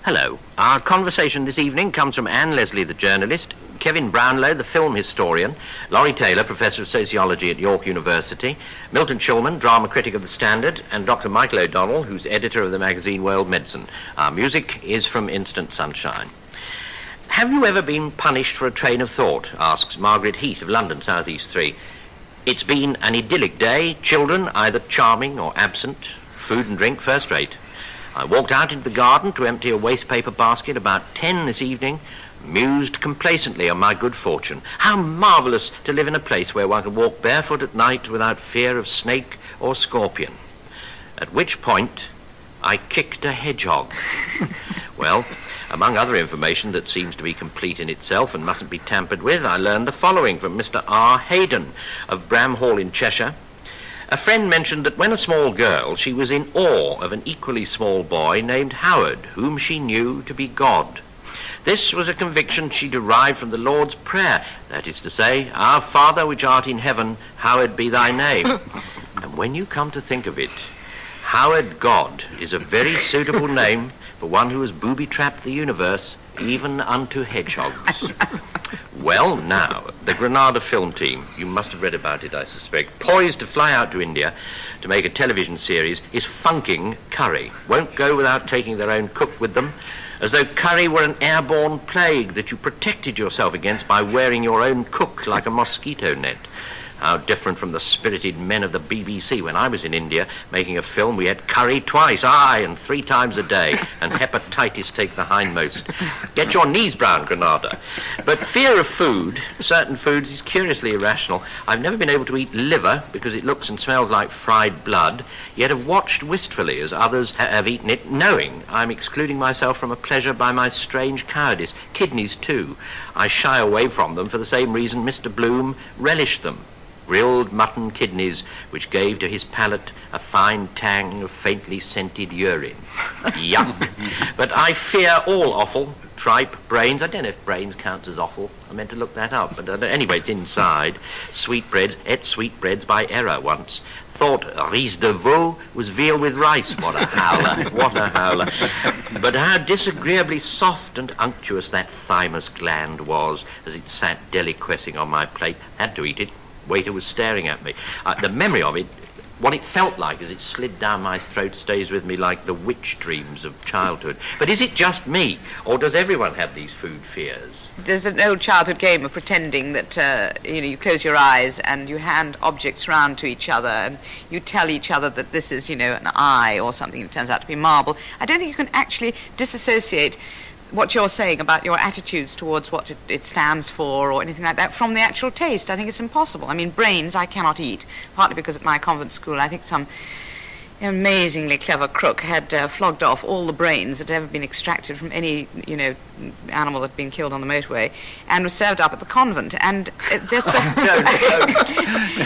Hello. Our conversation this evening comes from Anne Leslie, the journalist, Kevin Brownlow, the film historian, Laurie Taylor, Professor of Sociology at York University, Milton Schulman, drama critic of The Standard, and Dr. Michael O'Donnell, who's editor of the magazine World Medicine. Our music is from Instant Sunshine. Have you ever been punished for a train of thought? Asks Margaret Heath of London, South East 3. It's been an idyllic day, children either charming or absent, food and drink first rate. I walked out into the garden to empty a waste paper basket about 10 this evening, mused complacently on my good fortune. How marvellous to live in a place where one can walk barefoot at night without fear of snake or scorpion. At which point, I kicked a hedgehog. Well, among other information that seems to be complete in itself and mustn't be tampered with, I learned the following from Mr. R. Hayden of Bram Hall in Cheshire. A friend mentioned that when a small girl, she was in awe of an equally small boy named Howard, whom she knew to be God. This was a conviction she derived from the Lord's Prayer, that is to say, Our Father which art in heaven, hallowed be thy name. And when you come to think of it, Howard God is a very suitable name for one who has booby-trapped the universe, even unto hedgehogs. Well, now, the Granada film team, you must have read about it, I suspect, poised to fly out to India to make a television series, is funking curry. Won't go without taking their own cook with them, as though curry were an airborne plague that you protected yourself against by wearing your own cook like a mosquito net. How different from the spirited men of the BBC. When I was in India making a film, we had curry twice, and 3 times a day, and hepatitis take the hindmost. Get your knees brown, Granada. But fear of food, certain foods, is curiously irrational. I've never been able to eat liver because it looks and smells like fried blood, yet have watched wistfully as others have eaten it, knowing I'm excluding myself from a pleasure by my strange cowardice. Kidneys, too. I shy away from them for the same reason Mr. Bloom relished them. Grilled mutton kidneys, which gave to his palate a fine tang of faintly scented urine. Yuck. But I fear all offal, tripe, brains. I don't know if brains counts as offal. I meant to look that up. But anyway, it's inside. Sweetbreads. Ate sweetbreads by error once. Thought riz de veau was veal with rice. What a howler. What a howler. But how disagreeably soft and unctuous that thymus gland was as it sat deliquescing on my plate. Had to eat it. Waiter was staring at me. The memory of it, what it felt like as it slid down my throat, stays with me like the witch dreams of childhood. But is it just me, or does everyone have these food fears? There's an old childhood game of pretending that, you close your eyes and you hand objects round to each other and you tell each other that this is, an eye or something that turns out to be marble. I don't think you can actually disassociate what you're saying about your attitudes towards what it stands for or anything like that from the actual taste. I think it's impossible. I mean, brains I cannot eat, partly because at my convent school I think some amazingly clever crook had flogged off all the brains that had ever been extracted from any, animal that had been killed on the motorway and was served up at the convent. And there's the...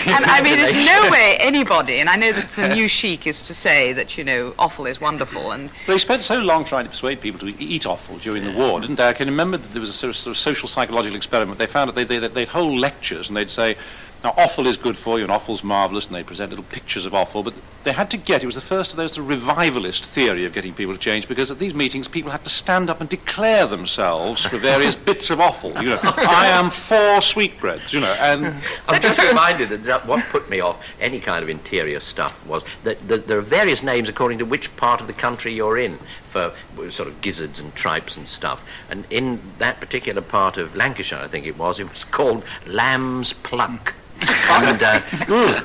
And I mean, there's no way anybody, and I know that the new chic is to say that, offal is wonderful. And they spent so long trying to persuade people to eat offal during the war, didn't they? I can remember that there was a sort of social psychological experiment. They found that they'd hold lectures and they'd say, now, offal is good for you, and offal's marvellous, and they present little pictures of offal, but they had to it was the first of those sort of revivalist theory of getting people to change, because at these meetings, people had to stand up and declare themselves for various bits of offal. I am for sweetbreads, and... I'm just reminded that what put me off any kind of interior stuff was that there are various names according to which part of the country you're in for sort of gizzards and tripes and stuff. And in that particular part of Lancashire, I think it was called Lamb's Pluck. And,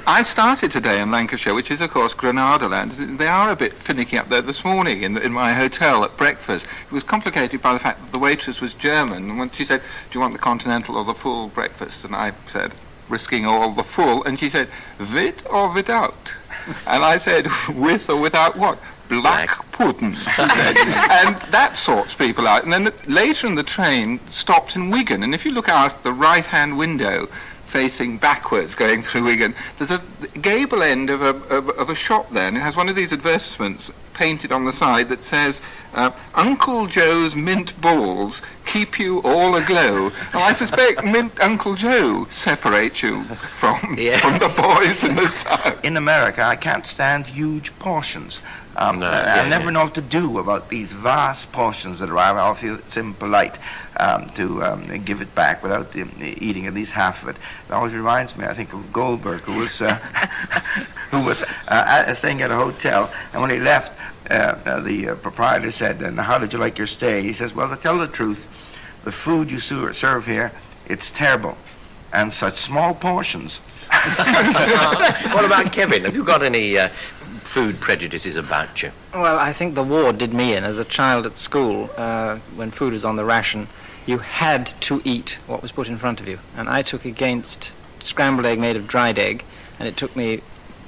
I started today in Lancashire, which is, of course, Granada land. They are a bit finicky up there this morning in my hotel at breakfast. It was complicated by the fact that the waitress was German. And when she said, do you want the continental or the full breakfast? And I said, risking all the full. And she said, with or without? And I said, with or without what? Black pudding. And that sorts people out. And then later in the train stopped in Wigan. And if you look out the right-hand window, facing backwards, going through Wigan, there's a gable end of a shop there, and it has one of these advertisements painted on the side that says, Uncle Joe's mint balls keep you all aglow. And I suspect Uncle Joe separates you from the boys in the South. In America, I can't stand huge portions. I never know what to do about these vast portions that arrive. I feel it's impolite to give it back without eating at least half of it. It always reminds me, I think, of Goldberg, who was staying at a hotel, and when he left, the proprietor said, "And how did you like your stay?" He says, "Well, to tell the truth, the food you serve here, it's terrible, and such small portions." What about Kevin? Have you got any food prejudices about you? Well, I think the war did me in. As a child at school, when food was on the ration, you had to eat what was put in front of you. And I took against scrambled egg made of dried egg, and it took me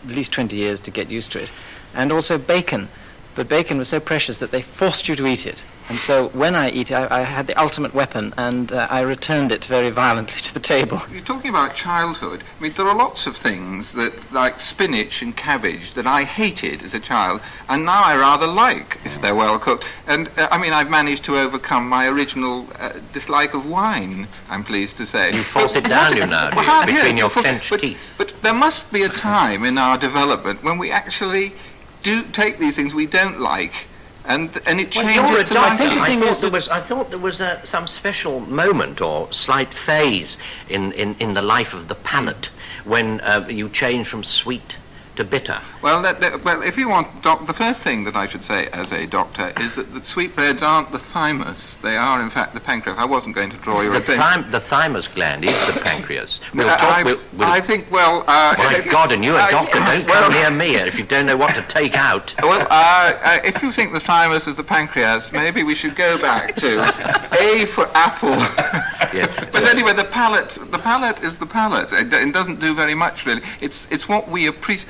at least 20 years to get used to it. And also bacon. But bacon was so precious that they forced you to eat it. And so when I eat it, I had the ultimate weapon, and I returned it very violently to the table. You're talking about childhood. I mean, there are lots of things that, like spinach and cabbage, that I hated as a child, and now I rather like if they're well cooked. And, I mean, I've managed to overcome my original dislike of wine, I'm pleased to say. You force it down you now, do you, Well, between yes, your of course, clenched teeth. But there must be a time in our development when we actually do take these things we don't like, and it changes You're a to doctor. liking. I thought there was some special moment or slight phase in the life of the palate when you change from sweet to bitter. Well, well, if you want, the first thing that I should say as a doctor is that the sweetbreads aren't the thymus; they are, in fact, the pancreas. I wasn't going to draw your attention. The thymus gland is the pancreas. I think, well... My God, and you're a doctor, don't come near me if you don't know what to take out. Well, if you think the thymus is the pancreas, maybe we should go back to A for apple. Yeah. But anyway, the palate is the palate. It doesn't do very much, really. It's what we appreciate.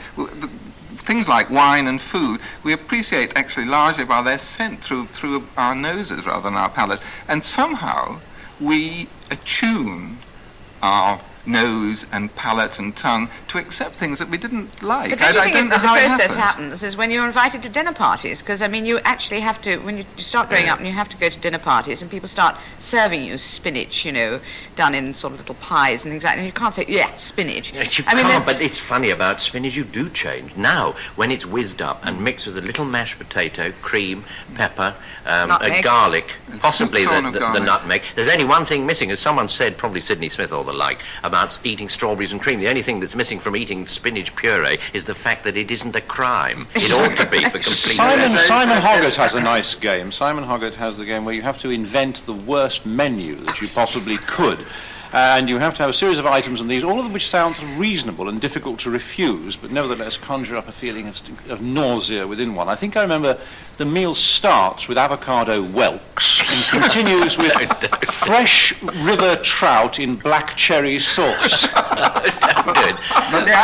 Things like wine and food, we appreciate actually largely by their scent through our noses rather than our palate. And somehow we attune our nose and palate and tongue to accept things that we didn't like. But don't you think know the how it process happens. happens is when you're invited to dinner parties? Because, I mean, you actually have to, when you start growing up and you have to go to dinner parties and people start serving you spinach, done in sort of little pies and things like that, and you can't say, yeah, spinach. Yes, you can't, but it's funny about spinach, you do change. Now, when it's whizzed up and mixed with a little mashed potato, cream, pepper, garlic, possibly the nutmeg, there's only one thing missing, as someone said, probably Sidney Smith or the like, about eating strawberries and cream. The only thing that's missing from eating spinach puree is the fact that it isn't a crime. It ought to be for complete... Simon Hoggart has a nice game. Simon Hoggart has the game where you have to invent the worst menu that you possibly could. And you have to have a series of items on these, all of them which sound reasonable and difficult to refuse, but nevertheless conjure up a feeling of nausea within one. I think I remember the meal starts with avocado whelks and continues with fresh river trout in black cherry sauce. But the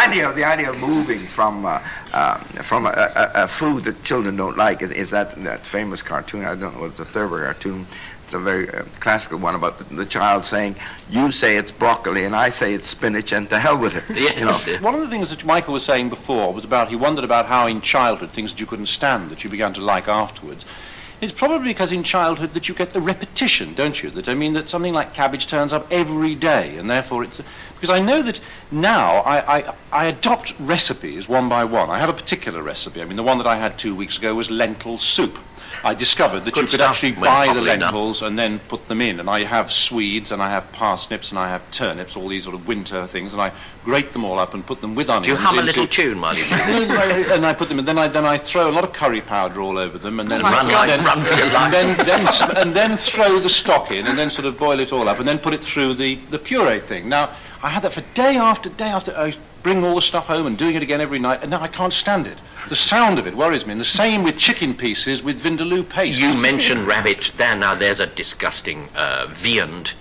idea of moving from a food that children don't like is that famous cartoon. I don't know, it's a Thurber cartoon. It's a very classical one about the child saying, "You say it's broccoli and I say it's spinach, and to hell with it." Yes. One of the things that Michael was saying before was he wondered about how in childhood things that you couldn't stand that you began to like afterwards. It's probably because in childhood that you get the repetition, don't you? That something like cabbage turns up every day, and therefore because I know that now I adopt recipes one by one. I have a particular recipe. The one that I had 2 weeks ago was lentil soup. I discovered that you could actually buy the lentils and then put them in. And I have Swedes, and I have parsnips, and I have turnips, all these sort of winter things, and I grate them all up and put them with onions. You hum a little tune while you do this. And I put them in. Then I throw a lot of curry powder all over them, and then run for your life. and then throw the stock in, and then sort of boil it all up, and then put it through the puree thing. Now, I had that for day after day after. I bring all the stuff home and doing it again every night, and now I can't stand it. The sound of it worries me, and the same with chicken pieces with vindaloo paste. You mentioned rabbit. There's a disgusting viand.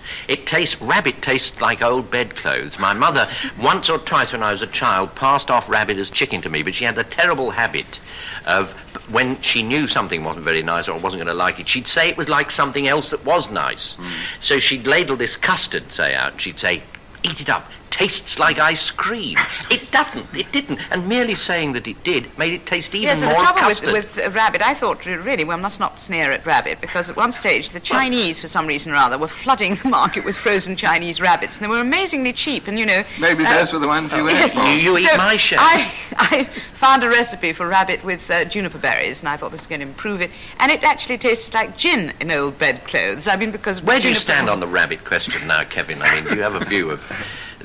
Rabbit tastes like old bedclothes. My mother, once or twice when I was a child, passed off rabbit as chicken to me, but she had the terrible habit of, when she knew something wasn't very nice or wasn't going to like it, she'd say it was like something else that was nice. So she'd ladle this custard, say, out, and she'd say, "Eat it up, tastes like ice cream. It doesn't. It didn't. And merely saying that it did made it taste even Yes, more so the trouble custard. with rabbit, I thought really one must not sneer at rabbit, because at one stage the Chinese, for some reason or other, were flooding the market with frozen Chinese rabbits, and they were amazingly cheap. And Maybe those were the ones you ate. yes, Paul. You eat so my share. I found a recipe for rabbit with juniper berries, and I thought this was going to improve it. And it actually tasted like gin in old bedclothes. I mean, because Where do you juniper- stand on the rabbit question now, Kevin? I mean, do you have a view of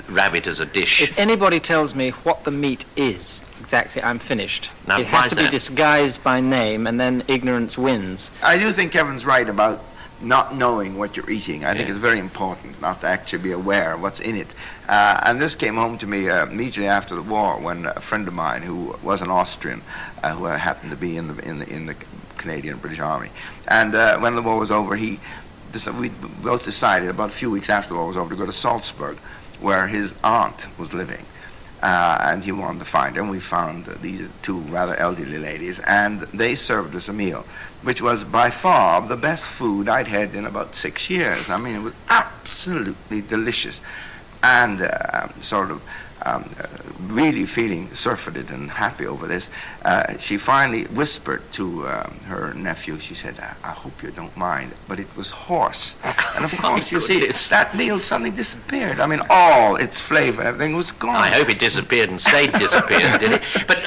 rabbit as a dish? If anybody tells me what the meat is, exactly, I'm finished. Now, it why has is to be that? disguised by name, and then ignorance wins. I do think Kevin's right about not knowing what you're eating. I think Yeah. it's very important not to actually be aware of what's in it. And this came home to me immediately after the war, when a friend of mine who was an Austrian, who happened to be in the Canadian British Army, and when the war was over, we both decided about a few weeks after the war was over to go to Salzburg, where his aunt was living. And he wanted to find her, and we found these two rather elderly ladies, and they served us a meal, which was by far the best food I'd had in about 6 years. I mean, it was absolutely delicious, and really feeling surfeited and happy over this, she finally whispered to her nephew, she said, I hope you don't mind, but it was horse. And of course, you see, goodness. that meal suddenly disappeared. I mean, all its flavor, everything was gone. I hope it disappeared and stayed disappeared, did it? But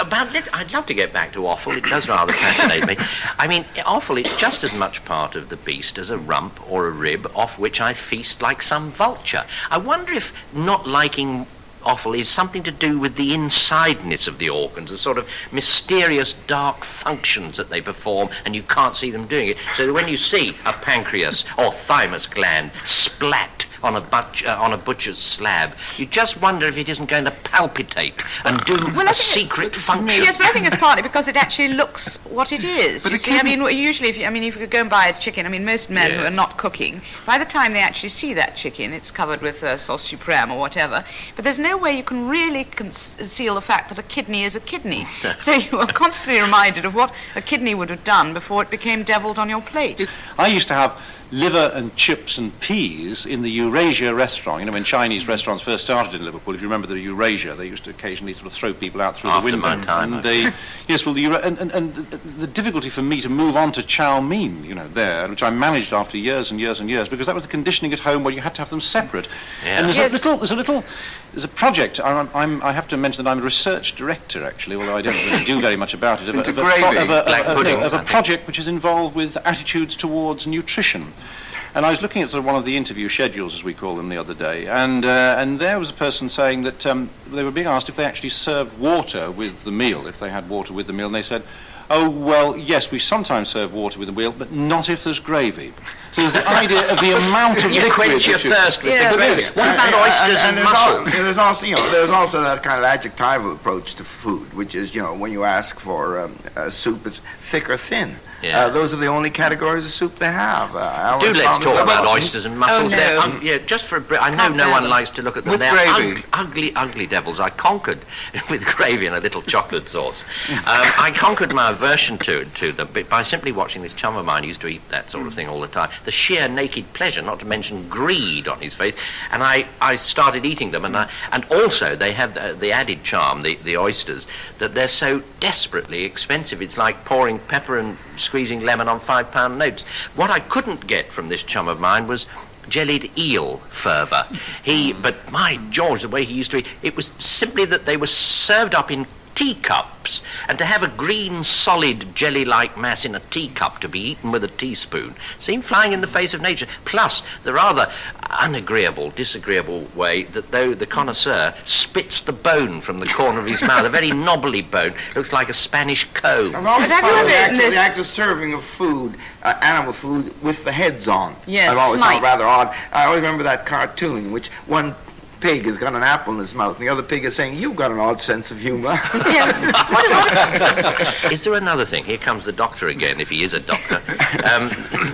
I'd love to get back to offal. It does rather fascinate me. I mean, offal is just as much part of the beast as a rump or a rib, off which I feast like some vulture. I wonder if not liking offal is something to do with the insideness of the organs, the sort of mysterious dark functions that they perform, and you can't see them doing it. So that when you see a pancreas or thymus gland splat on a butcher's slab, you just wonder if it isn't going to palpitate and do Well, I a think secret function. Yes, but I think it's partly because it actually looks what it is. But You it see, I can- mean, usually, if you go and buy a chicken, I mean, most men who Yeah. are not cooking, by the time they actually see that chicken, it's covered with sauce supreme or whatever. But there's no way you can really conceal the fact that a kidney is a kidney. So you are constantly reminded of what a kidney would have done before it became devilled on your plate. I used to have liver and chips and peas in the Eurasia restaurant. You know, when Chinese restaurants first started in Liverpool, if you remember the Eurasia, they used to occasionally sort of throw people out through After the window. my time, And they, yes, well, and the difficulty for me to move on to chow mein, you know, there, which I managed after years and years and years, because that was the conditioning at home where you had to have them separate. Yeah. And Yes. there's a project. I have to mention that I'm a research director, actually, although I don't really do very much about it. Into gravy. Black puddings, Of I a think. project which is involved with attitudes towards nutrition. And I was looking at sort of one of the interview schedules, as we call them, the other day, and there was a person saying that they were being asked if they actually served water with the meal, if they had water with the meal, and they said, oh, well, yes, we sometimes serve water with the meal, but not if there's gravy. So there's the idea of the amount of You liquid quench your that you- thirst with Yeah, the gravy. but- What about oysters and mussels? There's also, there's also that kind of adjectival approach to food, which is, when you ask for soup, it's thick or thin. Yeah. Those are the only categories of soup they have. Let's talk about oysters and mussels. Oh, no. They're just for a bit. I know Can't no bear one them. likes to look at them. With They're gravy. ugly, ugly devils. I conquered with gravy and a little chocolate sauce. I conquered my aversion to them by simply watching this chum of mine who used to eat that sort of thing all the time. The sheer naked pleasure, not to mention greed on his face. And I started eating them, and also they have the added charm, the oysters, that they're so desperately expensive. It's like pouring pepper and squeezing lemon on £5 notes. What I couldn't get from this chum of mine was jellied eel fervour. But my George, the way he used to eat, it was simply that they were served up in teacups, and to have a green, solid, jelly-like mass in a teacup to be eaten with a teaspoon seemed flying in the face of nature. Plus, the rather disagreeable way that though the connoisseur spits the bone from the corner of his mouth, a very knobbly bone, looks like a Spanish comb. I've always But have you found ever eaten this- the act of serving of food, animal food, with the heads on. Yes, I've always snipe. found rather odd. I always remember that cartoon in which one pig has got an apple in his mouth, and the other pig is saying, "You've got an odd sense of humour." Is there another thing? Here comes the doctor again, if he is a doctor.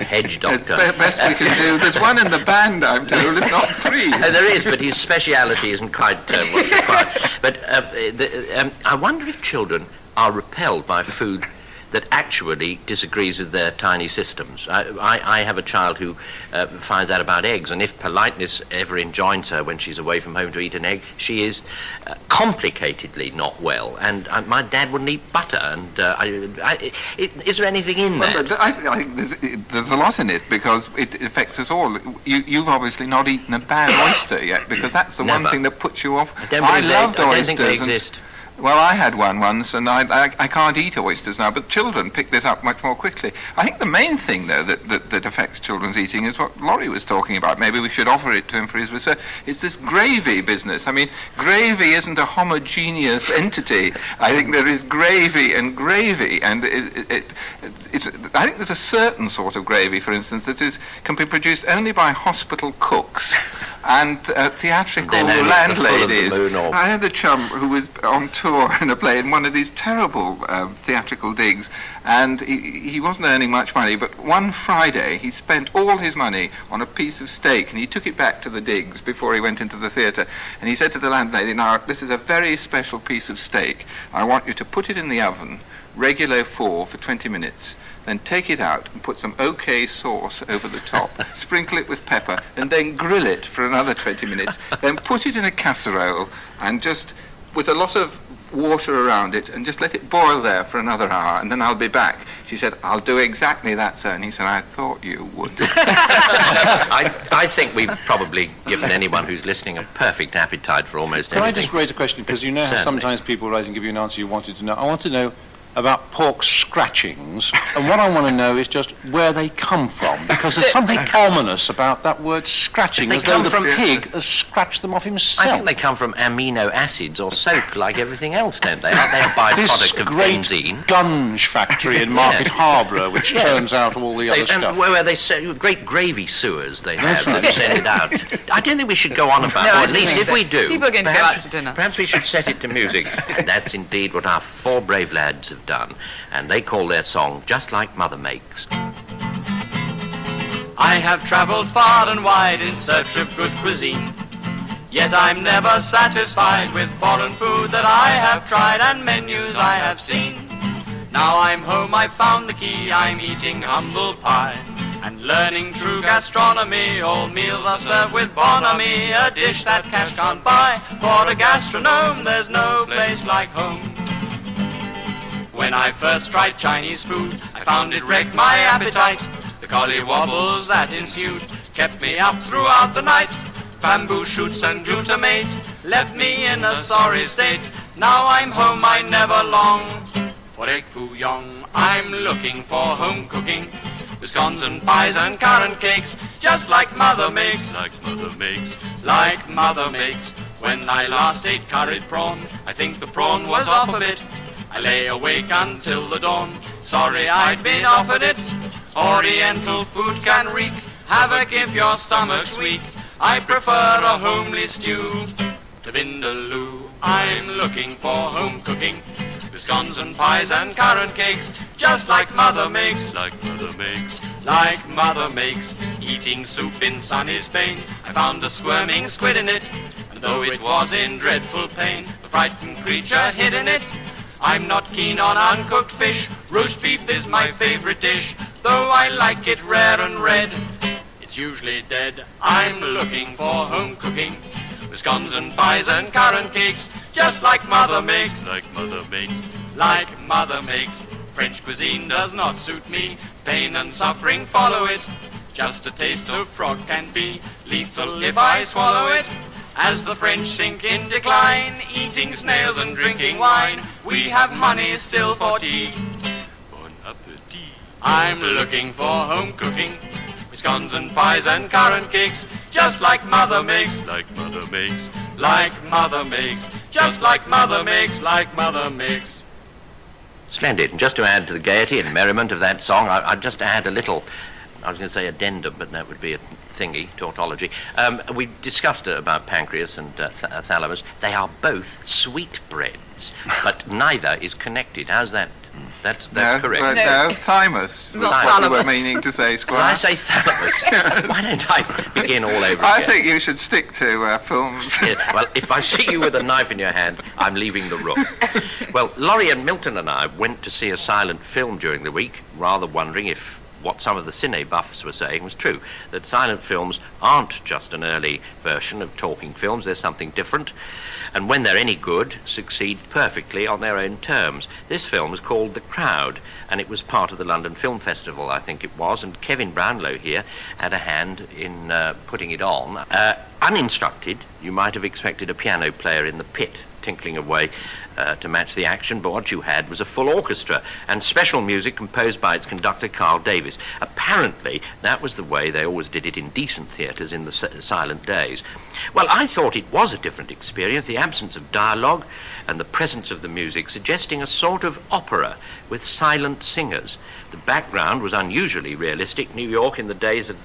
Hedge It's doctor. the best we can do. There's one in the band, I'm told, if not three. There is, but his speciality isn't quite what's required. But I wonder if children are repelled by food that actually disagrees with their tiny systems. I have a child who finds out about eggs, and if politeness ever enjoins her when she's away from home to eat an egg, she is complicatedly not well. And my dad wouldn't eat butter. And is there anything in that? Well, I think there's a lot in it, because it affects us all. You've obviously not eaten a bad oyster yet, because that's the one Never. thing that puts you off. I loved don't oysters. think they and- exist. Well, I had one once, and I can't eat oysters now, but children pick this up much more quickly. I think the main thing, though, that affects children's eating is what Laurie was talking about. Maybe we should offer it to him for his research. It's this gravy business. I mean, gravy isn't a homogeneous entity. I think there is gravy, and it's, I think there's a certain sort of gravy, for instance, that can be produced only by hospital cooks and theatrical Then only at the full of the landladies. moon or- I had a chum who was on tour in a play in one of these terrible theatrical digs, and he wasn't earning much money, but one Friday he spent all his money on a piece of steak, and he took it back to the digs before he went into the theatre, and he said to the landlady, "Now, this is a very special piece of steak. I want you to put it in the oven, regular 4 for 20 minutes, then take it out and put some OK sauce over the top, sprinkle it with pepper, and then grill it for another 20 minutes, then put it in a casserole, and just, with a lot of water around it, and just let it boil there for another hour, and then I'll be back." She said, "I'll do exactly that, sir." And he said, "I thought you would." I think we've probably given anyone who's listening a perfect appetite for almost Can I anything. just raise a question? Because you know how Certainly. sometimes people write and give you an answer you wanted to know. I want to know about pork scratchings, and what I want to know is just where they come from, because there's something ominous about that word scratching, They as though come the from- pig has scratched them off himself. I think they come from amino acids or soap, like everything else, don't they? Aren't they a This byproduct of great benzene? gunge factory in Market Harborough, which Yeah. turns out all the other And stuff. where they great gravy sewers they have right. that send it out. I don't think we should go on about No, it, I or at don't least think if so. we do. People are going to go perhaps- out to dinner. Perhaps we should set it to music. And that's indeed what our 4 brave lads have done. And they call their song Just Like Mother Makes. I have traveled far and wide in search of good cuisine. Yet I'm never satisfied with foreign food that I have tried and menus I have seen. Now I'm home, I've found the key, I'm eating humble pie and learning true gastronomy. All meals are served with bonhomie, a dish that cash can't buy. For a gastronome, there's no place like home. When I first tried Chinese food, I found it wrecked my appetite. The collywobbles that ensued kept me up throughout the night. Bamboo shoots and glutamate left me in a sorry state. Now I'm home, I never long for egg foo young. I'm looking for home cooking, with scones and pies and currant cakes, just like mother makes, like mother makes, like mother makes. When I last ate curried prawn, I think the prawn was off a bit. I lay awake until the dawn, sorry I'd been offered it. Oriental food can wreak havoc if your stomach's weak. I prefer a homely stew to vindaloo. I'm looking for home cooking, with scones and pies and currant cakes, just like mother makes, like mother makes, like mother makes. Eating soup in sunny Spain, I found a squirming squid in it, and though it was in dreadful pain, the frightened creature hid in it. I'm not keen on uncooked fish, roast beef is my favorite dish, though I like it rare and red, it's usually dead. I'm looking for home cooking, with scones and pies and currant cakes, just like mother makes, like mother makes, like mother makes. French cuisine does not suit me, pain and suffering follow it. Just a taste of frog can be lethal if I swallow it. As the French sink in decline, eating snails and drinking wine, we have money still for tea. Bon appetit. I'm looking for home cooking, with scones and pies and currant cakes, just like mother makes, like mother makes, like mother makes, just like mother makes, like mother makes. Splendid. And just to add to the gaiety and merriment of that song, I'd just add a little, I was going to say addendum, but that would be a thingy, tautology. We discussed about pancreas and thalamus. They are both sweetbreads, but neither is connected. How's that That's no, correct. But no, thymus was Not what you were thalamus. meaning to say, Did I Squire. say thalamus? Why don't I begin all over again? I think you should stick to films. Yeah, well, if I see you with a knife in your hand, I'm leaving the room. Well, Laurie and Milton and I went to see a silent film during the week, rather wondering if what some of the cine buffs were saying was true, that silent films aren't just an early version of talking films, they're something different, and when they're any good, succeed perfectly on their own terms. This film was called The Crowd, and it was part of the London Film Festival, I think it was, and Kevin Brownlow here had a hand in putting it on. Uninstructed, you might have expected a piano player in the pit tinkling away to match the action, but what you had was a full orchestra and special music composed by its conductor, Carl Davis. Apparently, that was the way they always did it in decent theatres in the silent days. Well, I thought it was a different experience, the absence of dialogue and the presence of the music suggesting a sort of opera with silent singers. The background was unusually realistic, New York in the days of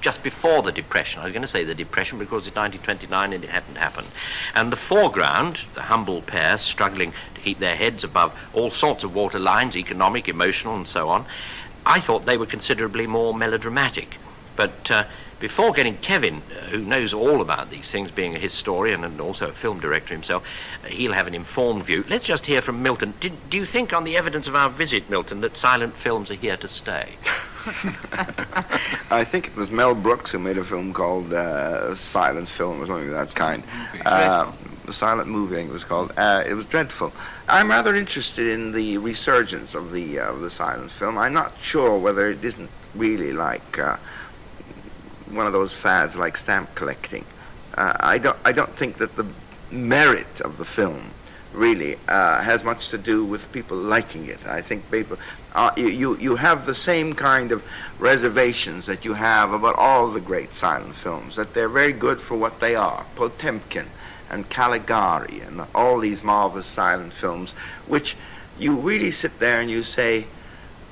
just before the Depression. I was going to say the Depression because it's 1929 and it hadn't happened. And the foreground, the humble pair struggling to keep their heads above all sorts of water lines, economic, emotional, and so on, I thought they were considerably more melodramatic. But before getting Kevin, who knows all about these things, being a historian and also a film director himself, he'll have an informed view. Let's just hear from Milton. Do you think, on the evidence of our visit, Milton, that silent films are here to stay? I think it was Mel Brooks who made a film called Silent Film or something of that kind. The silent movie, I think it was called. It was dreadful. I'm rather interested in the resurgence of the silent film. I'm not sure whether it isn't really like one of those fads like stamp collecting. I don't think that the merit of the film really has much to do with people liking it. I think people, you have the same kind of reservations that you have about all the great silent films, that they're very good for what they are. Potemkin and Caligari and all these marvelous silent films, which you really sit there and you say,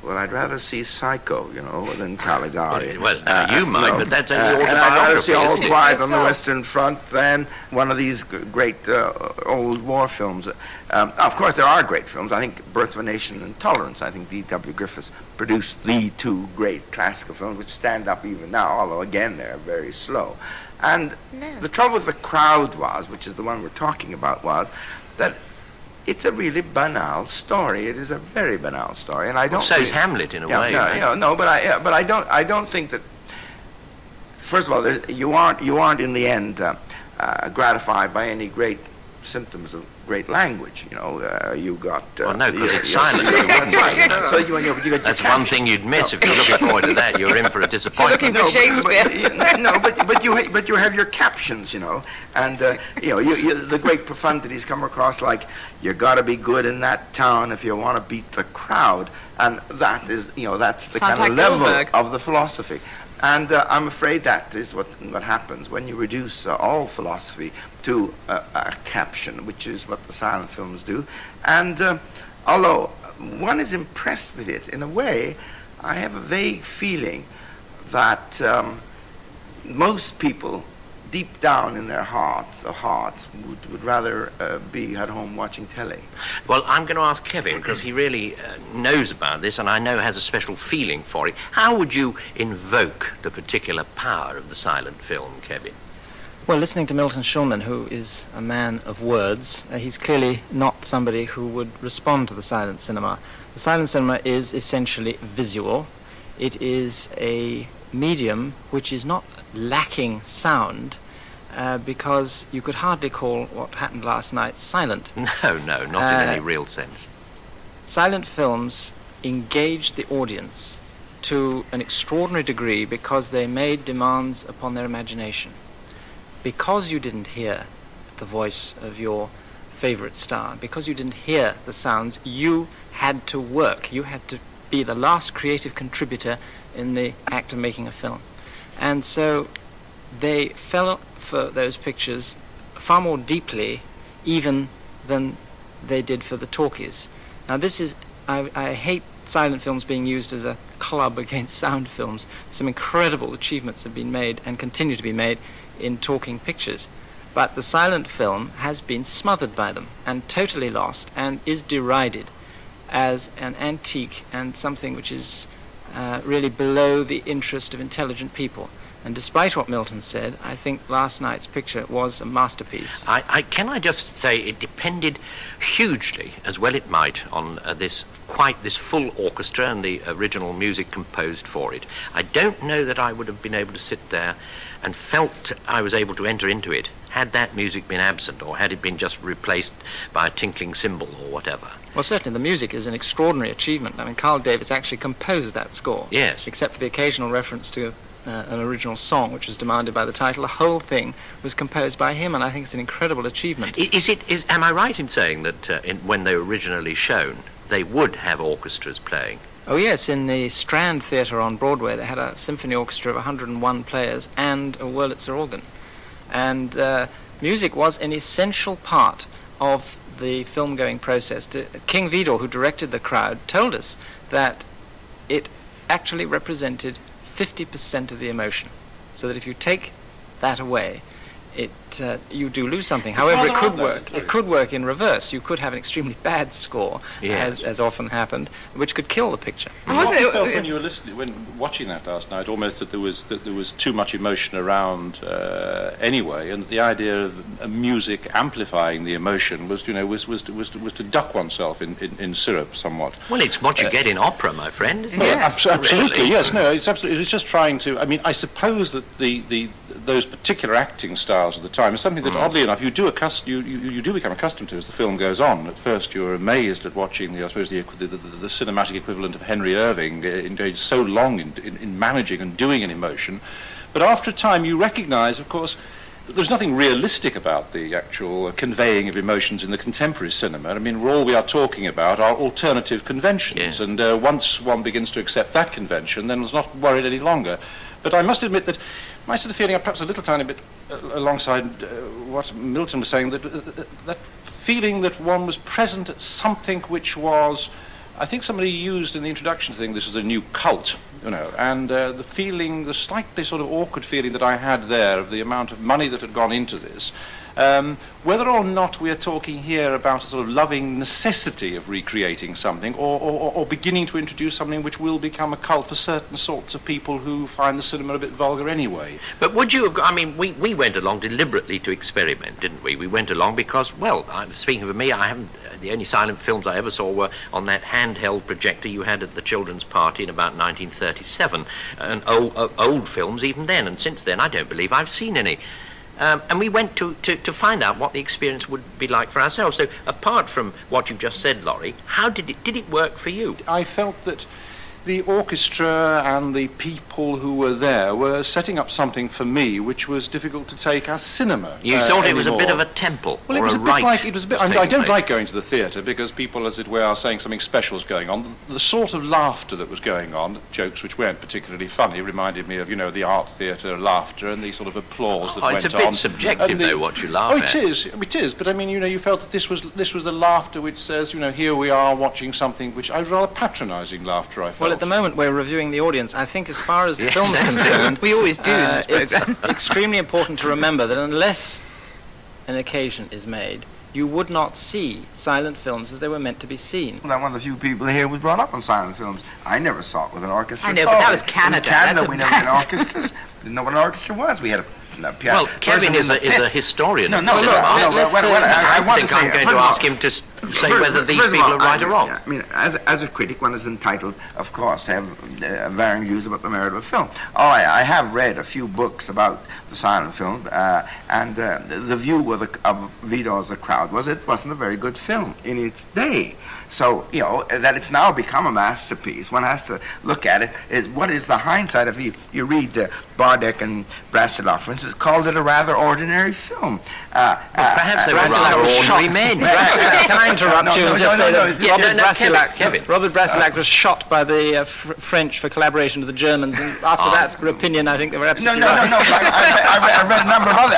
well, I'd rather see Psycho, than Caligari. Well, you might, but that's only and I'd rather see All autobiography. Quiet on the Western Front than one of these great old war films. Of course, there are great films. I think Birth of a Nation and Tolerance, I think D.W. Griffiths produced the two great classical films which stand up even now, although, again, they're very slow. And the trouble with The Crowd was, which is the one we're talking about, was that it's a really banal story. It is a very banal story, and I don't. Well, so is Hamlet in a way. Right? But I don't think that. First of all, you aren't in the end gratified by any great symptoms of great language. You got. Well, no, because it's silent. So you got. That's one thing you'd miss if you're looking forward to that. You're in for a disappointment. Looking for Shakespeare. But you have your captions, and the great profundities come across like you got to be good in that town if you want to beat the crowd, and that is that's the Sounds kind of like level Goldberg. of the philosophy. And I'm afraid that is what happens when you reduce all philosophy to a caption, which is what the silent films do. And although one is impressed with it, in a way, I have a vague feeling that most people, deep down in their hearts, would rather be at home watching telly. Well, I'm going to ask Kevin, because he really knows about this and I know has a special feeling for it. How would you invoke the particular power of the silent film, Kevin? Well, listening to Milton Schulman, who is a man of words, he's clearly not somebody who would respond to the silent cinema. The silent cinema is essentially visual. It is a medium which is not lacking sound, because you could hardly call what happened last night silent. No, not in any real sense. Silent films engaged the audience to an extraordinary degree because they made demands upon their imagination. Because you didn't hear the voice of your favorite star, because you didn't hear the sounds, you had to work. You had to be the last creative contributor in the act of making a film. And so they fell for those pictures far more deeply even than they did for the talkies. Now this is, I hate silent films being used as a club against sound films. Some incredible achievements have been made and continue to be made in talking pictures. But the silent film has been smothered by them and totally lost and is derided. as an antique and something which is really below the interest of intelligent people. And despite what Milton said, I think last night's picture was a masterpiece. Can I just say it depended hugely, as well it might, on this full orchestra and the original music composed for it. I don't know that I would have been able to sit there and felt I was able to enter into it had that music been absent, or had it been just replaced by a tinkling cymbal or whatever. Well, certainly the music is an extraordinary achievement. I mean, Carl Davis actually composed that score. Yes. Except for the occasional reference to an original song, which was demanded by the title. The whole thing was composed by him, and I think it's an incredible achievement. Am I right in saying that when they were originally shown, they would have orchestras playing? Oh yes, in the Strand Theatre on Broadway, they had a symphony orchestra of 101 players and a Wurlitzer organ. And music was an essential part of the film-going process. King Vidor, who directed The Crowd, told us that it actually represented 50% of the emotion. So that if you take that away, you do lose something. However, it could work. It could work in reverse. You could have an extremely bad score, yes, as often happened, which could kill the picture. You felt when you were listening, when watching that last night, almost that there was too much emotion around anyway, and the idea of music amplifying the emotion was to duck oneself in syrup somewhat. Well, it's what you get in opera, my friend, isn't it? Absolutely, really. yes. No, it's absolutely. It was just trying to. I mean, I suppose that those particular acting styles of the time is something that, oddly enough, you do become accustomed to as the film goes on. At first, you're amazed at watching the cinematic equivalent of Henry Irving engaged so long in managing and doing an emotion. But after a time, you recognise, of course, that there's nothing realistic about the actual conveying of emotions in the contemporary cinema. I mean, all we are talking about are alternative conventions, and once one begins to accept that convention, then one's not worried any longer. But I must admit that my sort of feeling, perhaps a little tiny bit alongside what Milton was saying, that feeling that one was present at something which was, I think somebody used in the introduction thing, this was a new cult, and the slightly sort of awkward feeling that I had there of the amount of money that had gone into this, whether or not we are talking here about a sort of loving necessity of recreating something, or beginning to introduce something which will become a cult for certain sorts of people who find the cinema a bit vulgar anyway. But would you have, I mean, we went along deliberately to experiment, didn't we? We went along because, well, speaking for me, the only silent films I ever saw were on that handheld projector you had at the children's party in about 1937, and old films even then, and since then I don't believe I've seen any. And we went to find out what the experience would be like for ourselves. So apart from what you've just said, Laurie, how did it work for you? I felt that the orchestra and the people who were there were setting up something for me which was difficult to take as cinema. You thought it was a bit of a temple, well, or it was a a bit rite? Like, it was a bit. I don't like going to the theatre because people, as it were, are saying something special is going on. The sort of laughter that was going on, jokes which weren't particularly funny, reminded me of the art theatre laughter and the sort of applause that went on. It's a bit subjective, though, what you laugh at. It is. But I mean, you felt that this was the laughter which says, here we are watching something which I was rather patronising laughter. I felt. Well, at the moment we're reviewing the audience. I think as far as the film's concerned, we always do in this it's extremely important to remember that unless an occasion is made, you would not see silent films as they were meant to be seen. Well, I'm one of the few people here who was brought up on silent films. I never saw it with an orchestra. I know, but that was Canada. In Canada, we never had orchestras. We didn't know what an orchestra was. We had a piano. Well, Kevin is a historian of No, cinema. I think I'm going to ask him to say whether these people are right or wrong. I mean, as a critic, one is entitled, of course, to have varying views about the merit of a film. I have read a few books about the silent film, and the view of Vidor's The Crowd was it wasn't a very good film in its day. So, that it's now become a masterpiece, one has to look at it. What is the hindsight of you? You read Bardek and Brassilov, for instance, called it a rather ordinary film. Perhaps they were rather ordinary men. Can I interrupt you and just say that Kevin. Robert Brassilak was shot by the French for collaboration with the Germans, and after that opinion, I think they were absolutely right. No. I read a number of other.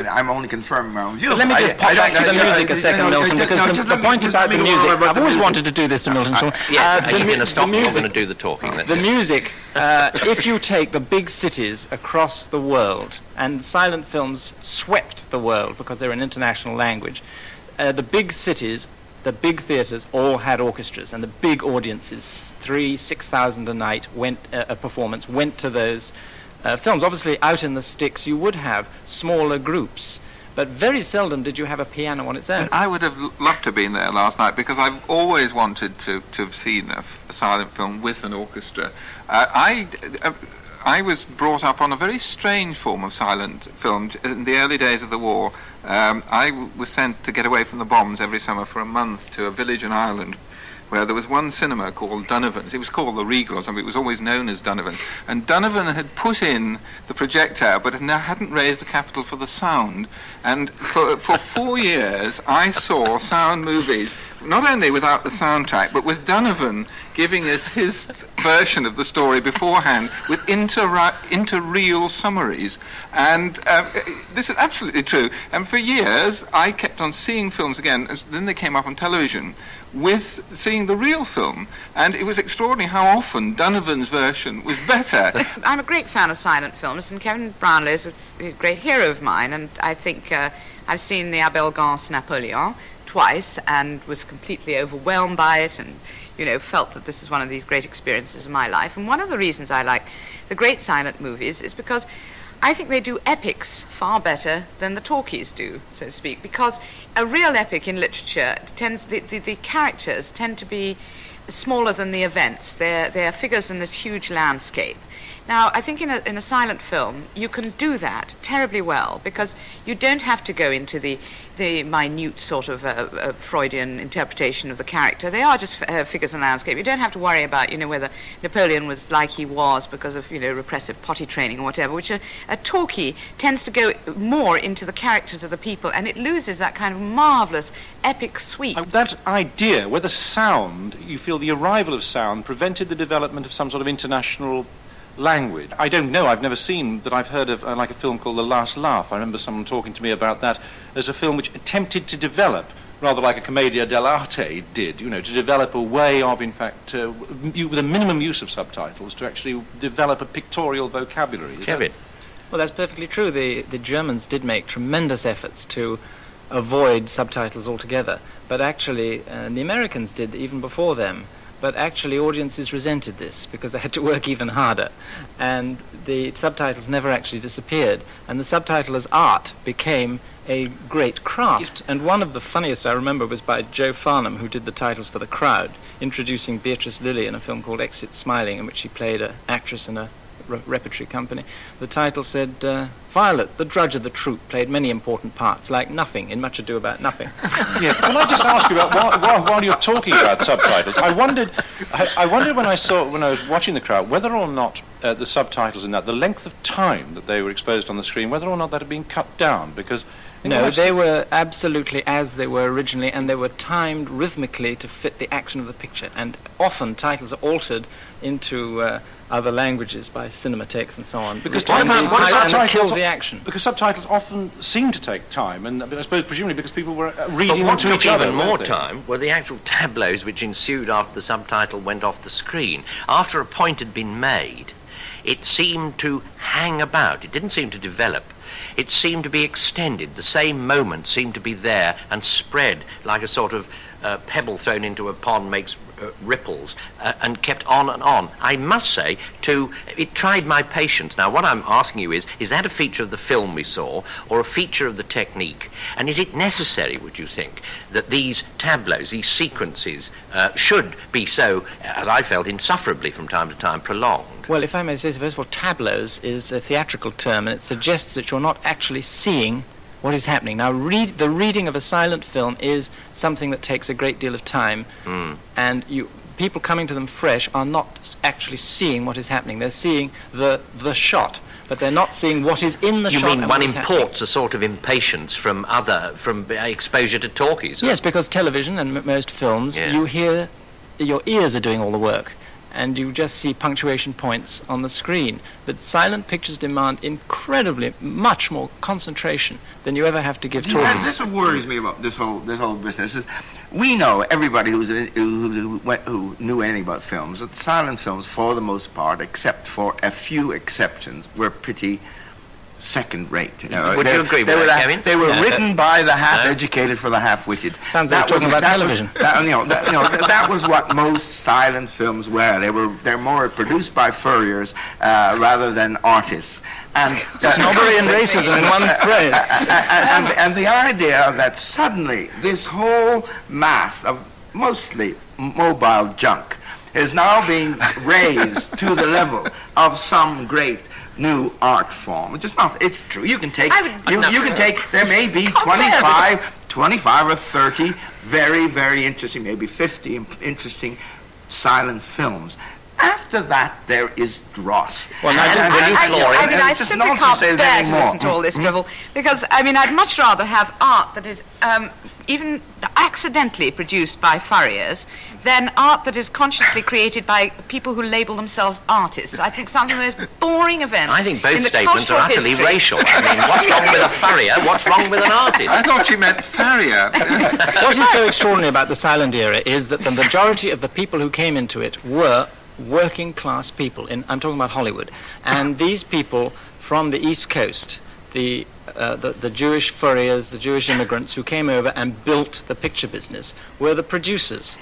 I'm only confirming my own view. But let me just pop back to the music a second, Milton, because the point about the music, I've always wanted to do this to Milton. Yes, are you going to stop me? I'm going to do the talking. The music, if you take the big cities across the world, and silent films swept the world because they're an international language, the big cities the big theatres all had orchestras, and the big audiences, 6,000 a night, a performance, went to those films. Obviously, out in the sticks, you would have smaller groups, but very seldom did you have a piano on its own. I would have loved to have been there last night, because I've always wanted to have seen a silent film with an orchestra. I was brought up on a very strange form of silent film. In the early days of the war, I was sent to get away from the bombs every summer for a month to a village in Ireland where there was one cinema called Donovan's. It was called the Regal or something. It was always known as Donovan's. And Donovan had put in the projector, but hadn't raised the capital for the sound. And for 4 years, I saw sound movies, not only without the soundtrack, but with Donovan giving us his version of the story beforehand with interreel summaries. And this is absolutely true. And for years, I kept on seeing films again, and then they came up on television, with seeing the real film. And it was extraordinary how often Donovan's version was better. I'm a great fan of silent films, and Kevin Brownlow is a great hero of mine, and I think I've seen the Abel Gance Napoleon twice and was completely overwhelmed by it, and felt that this is one of these great experiences of my life. And one of the reasons I like the great silent movies is because I think they do epics far better than the talkies do, so to speak, because a real epic in literature the characters tend to be smaller than the events. They're figures in this huge landscape. Now, I think in a silent film, you can do that terribly well, because you don't have to go into the minute sort of Freudian interpretation of the character. They are just figures in the landscape. You don't have to worry about, whether Napoleon was like he was because of, repressive potty training or whatever, which a talkie tends to go more into the characters of the people, and it loses that kind of marvellous epic sweep. That idea, whether sound, you feel the arrival of sound prevented the development of some sort of international language. I don't know, I've never seen that. I've heard of like a film called The Last Laugh. I remember someone talking to me about that as a film which attempted to develop, rather like a commedia dell'arte did, to develop a way of, in fact, with a minimum use of subtitles, to actually develop a pictorial vocabulary. Kevin? Well, that's perfectly true. The Germans did make tremendous efforts to avoid subtitles altogether, but actually the Americans did even before them. But actually audiences resented this because they had to work even harder, and the subtitles never actually disappeared, and the subtitle as art became a great craft. And one of the funniest I remember was by Joe Farnham, who did the titles for The Crowd, introducing Beatrice Lillie in a film called Exit Smiling, in which she played an actress in a repertory company. The title said, Violet, the drudge of the troupe, played many important parts, like Nothing in Much Ado About Nothing. Yeah, can I just ask you about, while you're talking about subtitles, I wondered when I was watching The Crowd, whether or not the subtitles in that, the length of time that they were exposed on the screen, whether or not that had been cut down, because... No, they were absolutely as they were originally, and they were timed rhythmically to fit the action of the picture, and often titles are altered into other languages by cinematakes and so on. Because subtitles kills the action. Because subtitles often seem to take time, and I suppose presumably because people were reading But what to took each other. even more time were the actual tableaus which ensued after the subtitle went off the screen. After a point had been made, it seemed to hang about. It didn't seem to develop. It seemed to be extended. The same moment seemed to be there and spread like a sort of pebble thrown into a pond makes ripples, and kept on and on. I must say, it tried my patience. Now, what I'm asking you is that a feature of the film we saw, or a feature of the technique? And is it necessary, would you think, that these tableaus, these sequences, should be so, as I felt, insufferably from time to time prolonged? Well, if I may say so, first of all, tableaus is a theatrical term, and it suggests that you're not actually seeing what is happening. Now, the reading of a silent film is something that takes a great deal of time, and people coming to them fresh are not actually seeing what is happening. They're seeing the shot, but they're not seeing what is in the shot. You mean one imports a sort of impatience from exposure to talkies? Yes, because television and most films, you hear, your ears are doing all the work, and you just see punctuation points on the screen. But silent pictures demand incredibly much more concentration than you ever have to give talkies. This is what worries me about this whole business. Is we know, everybody who knew anything about films, that silent films, for the most part, except for a few exceptions, were pretty second rate. Would you agree with that, Kevin? They were written by the half-educated for the half-witted. Sounds like he's talking about television. That was what most silent films were. They're more produced by furriers rather than artists. And snobbery and racism in one phrase. And the idea that suddenly this whole mass of mostly mobile junk is now being raised to the level of some great new art form, which is not. It's true. You can take. You can take. There may be 25 or 30 very, very interesting, maybe 50 interesting silent films. After that, there is dross. Well, I simply can't bear to listen to all this drivel, because, I'd much rather have art that is even accidentally produced by furriers than art that is consciously created by people who label themselves artists. I think some of the most boring events. I think both statements are utterly racial. What's wrong with a furrier? What's wrong with an artist? I thought you meant farrier. What is so extraordinary about the silent era is that the majority of the people who came into it were working class people. I'm talking about Hollywood. And these people from the East Coast, the Jewish furriers, the Jewish immigrants who came over and built the picture business, were the producers.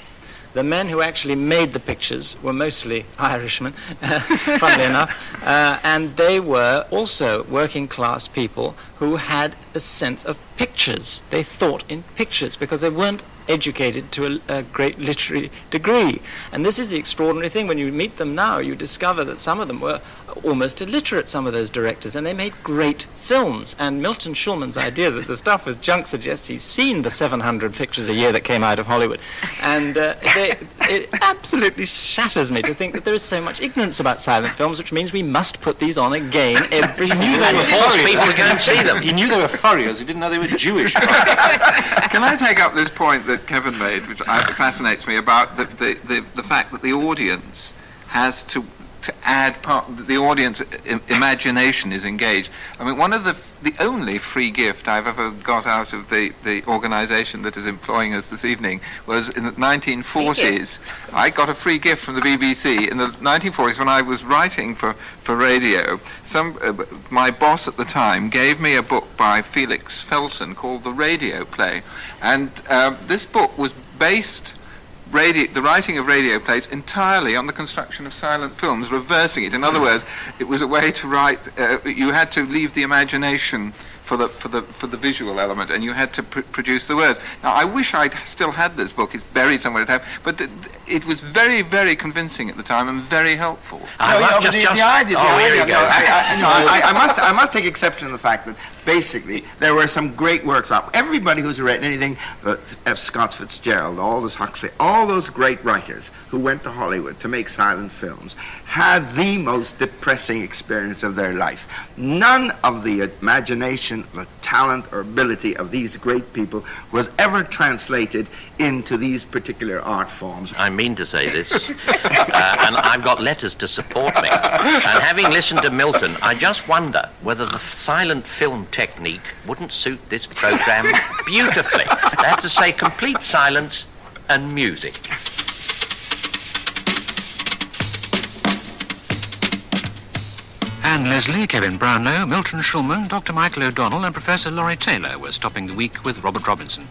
The men who actually made the pictures were mostly Irishmen, funnily enough, and they were also working class people who had a sense of pictures. They thought in pictures because they weren't educated to a great literary degree. And this is the extraordinary thing. When you meet them now, you discover that some of them were almost illiterate, some of those directors, and they made great films. And Milton Schulman's idea that the stuff was junk suggests he's seen the 700 pictures a year that came out of Hollywood. And it absolutely shatters me to think that there is so much ignorance about silent films, which means we must put these on again every single day. Force people to go and see them. He knew they were furriers, he didn't know they were Jewish. Can I take up this point that Kevin made, which fascinates me, about the fact that the audience has to add part, the audience imagination is engaged. One of the only free gift I've ever got out of the organisation that is employing us this evening was in the 1940s. I got a free gift from the BBC in the 1940s when I was writing for radio. My boss at the time gave me a book by Felix Felton called The Radio Play, and this book was based. The writing of radio plays entirely on the construction of silent films, reversing it. In other words, it was a way to write. You had to leave the imagination for the visual element, and you had to produce the words. Now, I wish I'd still had this book. It's buried somewhere at home, but it was very, very convincing at the time and very helpful. I must take exception to the fact that basically there were some great works up. Everybody who's written anything, F. Scott Fitzgerald, Aldous Huxley, all those great writers who went to Hollywood to make silent films had the most depressing experience of their life. None of the imagination, the talent or ability of these great people was ever translated into these particular art forms. I mean to say this, and I've got letters to support me. And having listened to Milton, I just wonder whether the silent film technique wouldn't suit this program beautifully. That is to say, complete silence and music. Anne Leslie, Kevin Brownlow, Milton Schulman, Dr. Michael O'Donnell and Professor Laurie Taylor were stopping the week with Robert Robinson.